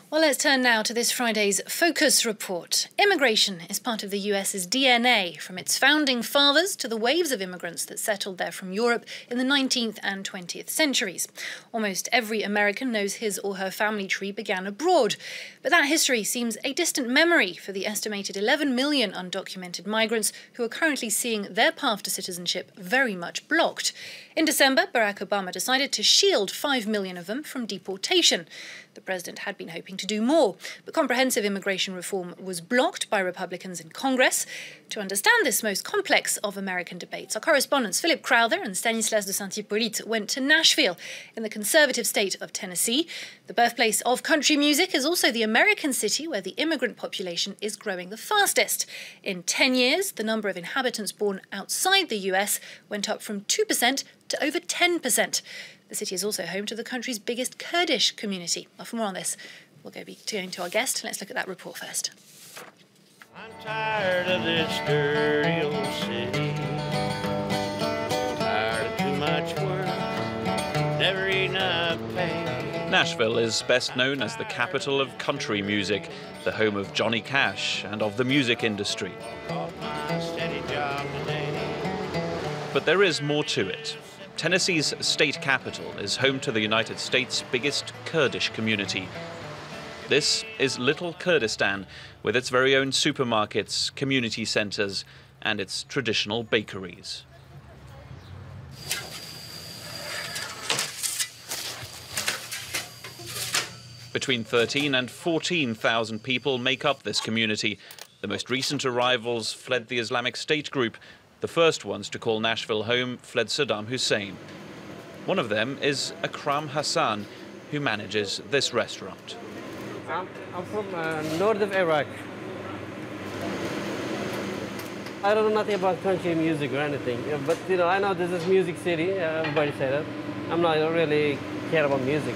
Well, let's turn now to this Friday's Focus Report. Immigration is part of the US's DNA, from its founding fathers to the waves of immigrants that settled there from Europe in the 19th and 20th centuries. Almost every American knows his or her family tree began abroad. But that history seems a distant memory for the estimated 11 million undocumented migrants who are currently seeing their path to citizenship very much blocked. In December, Barack Obama decided to shield 5 million of them from deportation. The president had been hoping to do more, but comprehensive immigration reform was blocked by Republicans in Congress. To understand this most complex of American debates, our correspondents Philip Crowther and Stanislas de Saint-Hippolyte went to Nashville in the conservative state of Tennessee. The birthplace of country music is also the American city where the immigrant population is growing the fastest. In 10 years, the number of inhabitants born outside the US went up from 2% to over 10%. The city is also home to the country's biggest Kurdish community. Well, for more on this, we'll go to our guest. Let's look at that report first. I'm tired of this dirty old city. Tired of too much work, never enough pay. Nashville is best known as the capital of country music, the home of Johnny Cash and of the music industry. But there is more to it. Tennessee's state capital is home to the United States' biggest Kurdish community. This is Little Kurdistan, with its very own supermarkets, community centres, and its traditional bakeries. Between 13 and 14,000 people make up this community. The most recent arrivals fled the Islamic State group. The first ones to call Nashville home fled Saddam Hussein. One of them is Akram Hassan, who manages this restaurant. I'm from north of Iraq. I don't know nothing about country music or anything, but I know this is music city. Everybody say that. I don't really care about music.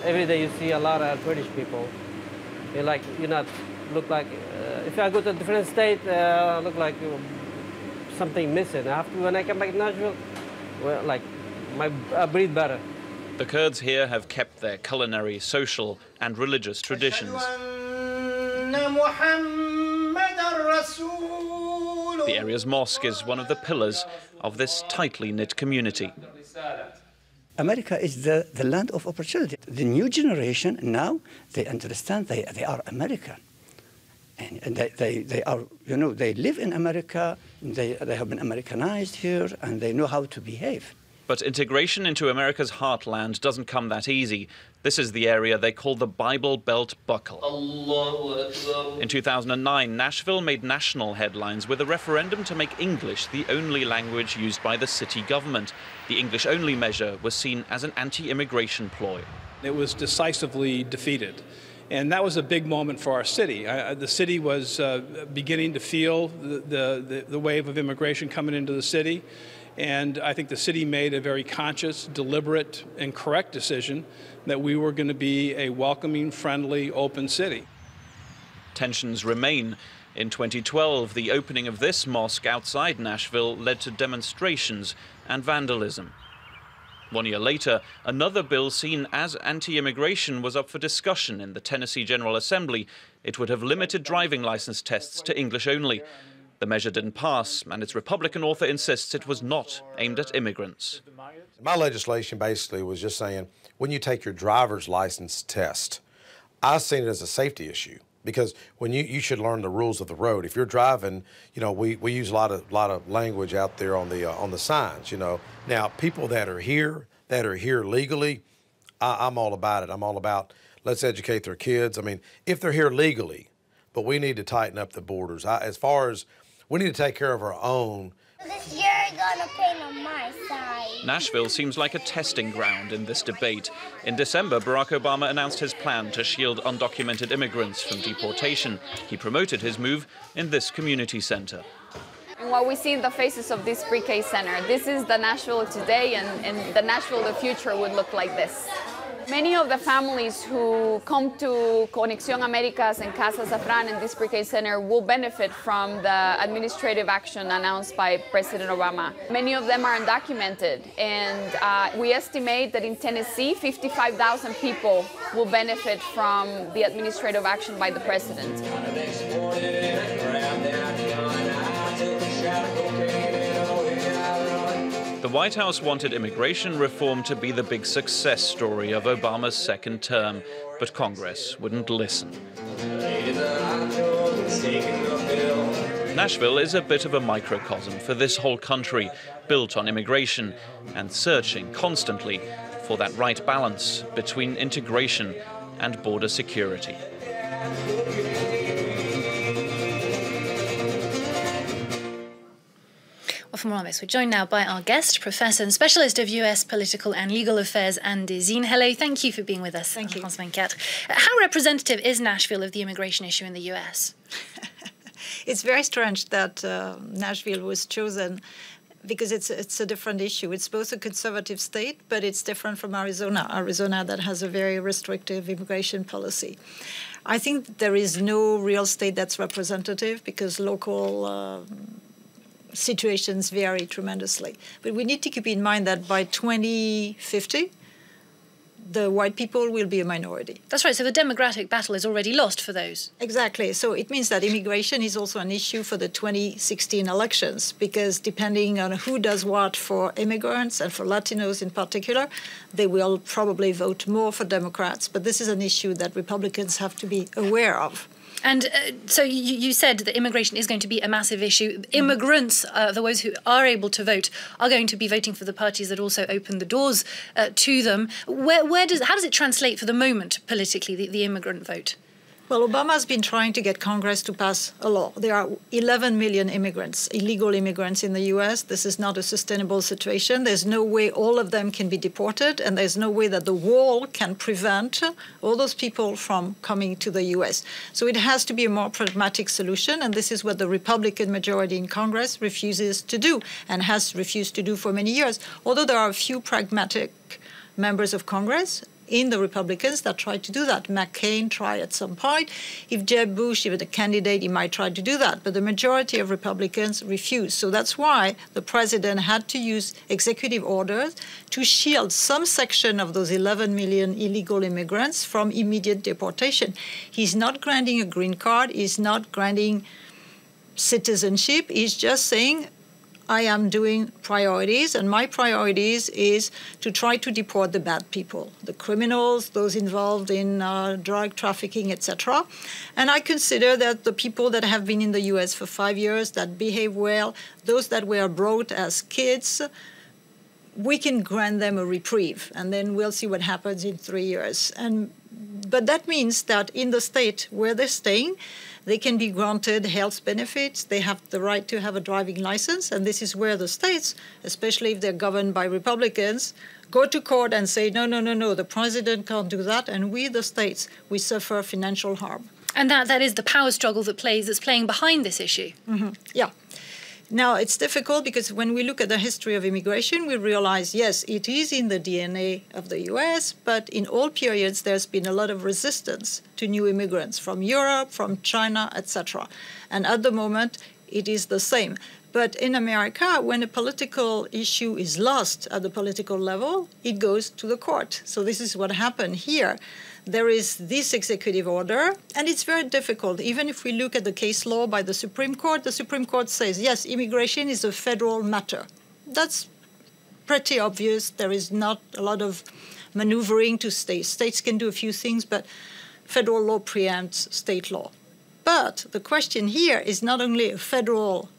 Every day you see a lot of British people. Look like if I go to a different state, look like something missing. When I come back to Nashville, I breathe better. The Kurds here have kept their culinary, social and religious traditions. The area's mosque is one of the pillars of this tightly knit community. America is the land of opportunity. The new generation now, they understand they are American. And they are, they live in America, they have been Americanized here, and they know how to behave. But integration into America's heartland doesn't come that easy. This is the area they call the Bible Belt Buckle. In 2009, Nashville made national headlines with a referendum to make English the only language used by the city government. The English-only measure was seen as an anti-immigration ploy. It was decisively defeated. And that was a big moment for our city. The city was beginning to feel the wave of immigration coming into the city. And I think the city made a very conscious, deliberate, and correct decision that we were going to be a welcoming, friendly, open city. Tensions remain. In 2012, the opening of this mosque outside Nashville led to demonstrations and vandalism. 1 year later, another bill seen as anti-immigration was up for discussion in the Tennessee General Assembly. It would have limited driving license tests to English only. The measure didn't pass, and its Republican author insists it was not aimed at immigrants. My legislation basically was just saying, when you take your driver's license test, I've seen it as a safety issue. Because when you should learn the rules of the road. If you're driving, we use a lot of language out there on the signs. Now people that are here legally, I'm all about it. I'm all about let's educate their kids. I mean, if they're here legally, but we need to tighten up the borders. As far as we need to take care of our own. This year gonna paint on my side. Nashville seems like a testing ground in this debate. In December, Barack Obama announced his plan to shield undocumented immigrants from deportation. He promoted his move in this community center. And what we see in the faces of this pre-K center, this is the Nashville of today, and the Nashville of the future would look like this. Many of the families who come to Conexión Américas and Casa Safran and this pre-K center will benefit from the administrative action announced by President Obama. Many of them are undocumented, and we estimate that in Tennessee, 55,000 people will benefit from the administrative action by the president. The White House wanted immigration reform to be the big success story of Obama's second term, but Congress wouldn't listen. Nashville is a bit of a microcosm for this whole country, built on immigration and searching constantly for that right balance between integration and border security. Well, for more on this, we're joined now by our guest, Professor and Specialist of US Political and Legal Affairs, Anne Desine. Hello, thank you for being with us. Thank you. France 24. How representative is Nashville of the immigration issue in the US? It's very strange that Nashville was chosen because it's a different issue. It's both a conservative state, but it's different from Arizona that has a very restrictive immigration policy. I think there is no real state that's representative because local situations vary tremendously. But we need to keep in mind that by 2050, the white people will be a minority. That's right, so the demographic battle is already lost for those. Exactly, so it means that immigration is also an issue for the 2016 elections, because depending on who does what for immigrants and for Latinos in particular, they will probably vote more for Democrats. But this is an issue that Republicans have to be aware of. And so you said that immigration is going to be a massive issue. Immigrants, the ones who are able to vote, are going to be voting for the parties that also open the doors to them. How does it translate for the moment politically, the immigrant vote? Well, Obama's been trying to get Congress to pass a law. There are 11 million immigrants, illegal immigrants in the U.S. This is not a sustainable situation. There's no way all of them can be deported, and there's no way that the wall can prevent all those people from coming to the U.S. So it has to be a more pragmatic solution, and this is what the Republican majority in Congress refuses to do and has refused to do for many years. Although there are a few pragmatic members of Congress in the Republicans that tried to do that. McCain tried at some point. If Jeb Bush, even a candidate, he might try to do that. But the majority of Republicans refused. So that's why the president had to use executive orders to shield some section of those 11 million illegal immigrants from immediate deportation. He's not granting a green card. He's not granting citizenship. He's just saying, I am doing priorities, and my priorities is to try to deport the bad people, the criminals, those involved in drug trafficking, etc. And I consider that the people that have been in the U.S. for 5 years, that behave well, those that were brought as kids, we can grant them a reprieve, and then we'll see what happens in 3 years. But that means that in the state where they're staying, they can be granted health benefits. They have the right to have a driving license. And this is where the states, especially if they're governed by Republicans, go to court and say, no, the president can't do that. And we, the states, we suffer financial harm. And that is the power struggle that's playing behind this issue. Mm-hmm. Yeah. Now, it's difficult because when we look at the history of immigration, we realize, yes, it is in the DNA of the U.S., but in all periods, there's been a lot of resistance to new immigrants from Europe, from China, etc. And at the moment, it is the same. But in America, when a political issue is lost at the political level, it goes to the court. So this is what happened here. There is this executive order, and it's very difficult. Even if we look at the case law by the Supreme Court says, yes, immigration is a federal matter. That's pretty obvious. There is not a lot of maneuvering to states. States can do a few things, but federal law preempts state law. But the question here is not only a federal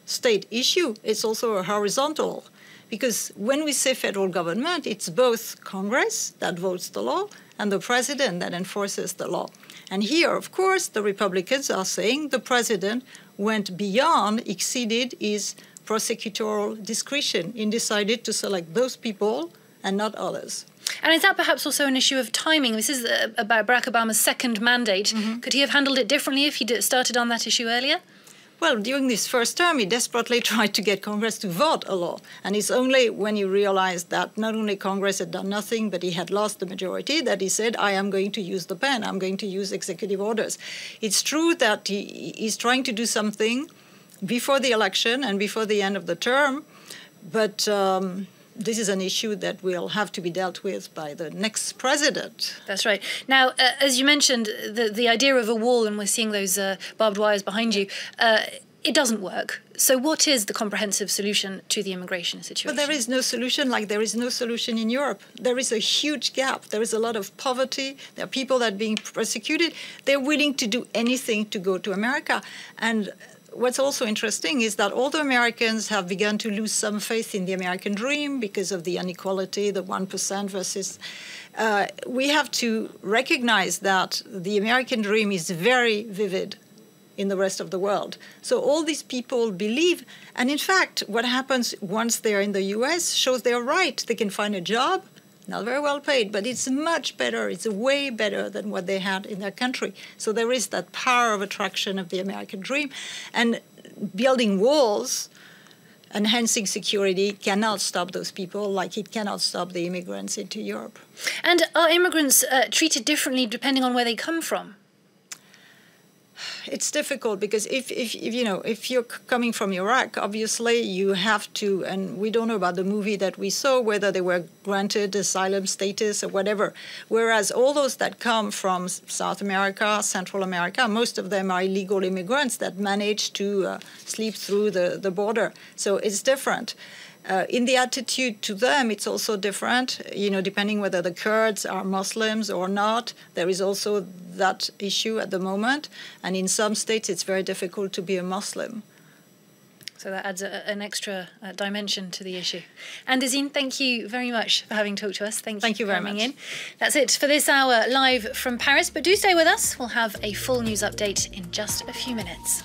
state issue, it's also a horizontal. Because when we say federal government, it's both Congress that votes the law and the president that enforces the law. And here, of course, the Republicans are saying the president went beyond, exceeded his prosecutorial discretion and decided to select those people and not others. And is that perhaps also an issue of timing? This is about Barack Obama's second mandate. Mm-hmm. Could he have handled it differently if he started on that issue earlier? Well, during this first term, he desperately tried to get Congress to vote a law. And it's only when he realized that not only Congress had done nothing, but he had lost the majority, that he said, I am going to use the pen. I'm going to use executive orders. It's true that he's trying to do something before the election and before the end of the term, but this is an issue that will have to be dealt with by the next president. That's right. Now, as you mentioned, the idea of a wall, and we're seeing those barbed wires behind you, it doesn't work. So what is the comprehensive solution to the immigration situation? But there is no solution, like there is no solution in Europe. There is a huge gap. There is a lot of poverty. There are people that are being persecuted. They're willing to do anything to go to America. And what's also interesting is that although Americans have begun to lose some faith in the American dream because of the inequality, the 1% versus, we have to recognize that the American dream is very vivid in the rest of the world. So all these people believe, and in fact, what happens once they're in the US shows they're right. They can find a job, not very well paid, but it's much better, it's way better than what they had in their country. So there is that power of attraction of the American dream. And building walls, enhancing security cannot stop those people like it cannot stop the immigrants into Europe. And are immigrants treated differently depending on where they come from? It's difficult because if you're coming from Iraq, obviously you have to, and we don't know about the movie that we saw, whether they were granted asylum status or whatever. Whereas all those that come from South America, Central America, most of them are illegal immigrants that manage to slip through the border. So it's different. In the attitude to them, it's also different, depending whether the Kurds are Muslims or not. There is also that issue at the moment. And in some states, it's very difficult to be a Muslim. So that adds an extra dimension to the issue. And Désine, thank you very much for having talked to us. Thank you for coming in. That's it for this hour live from Paris. But do stay with us. We'll have a full news update in just a few minutes.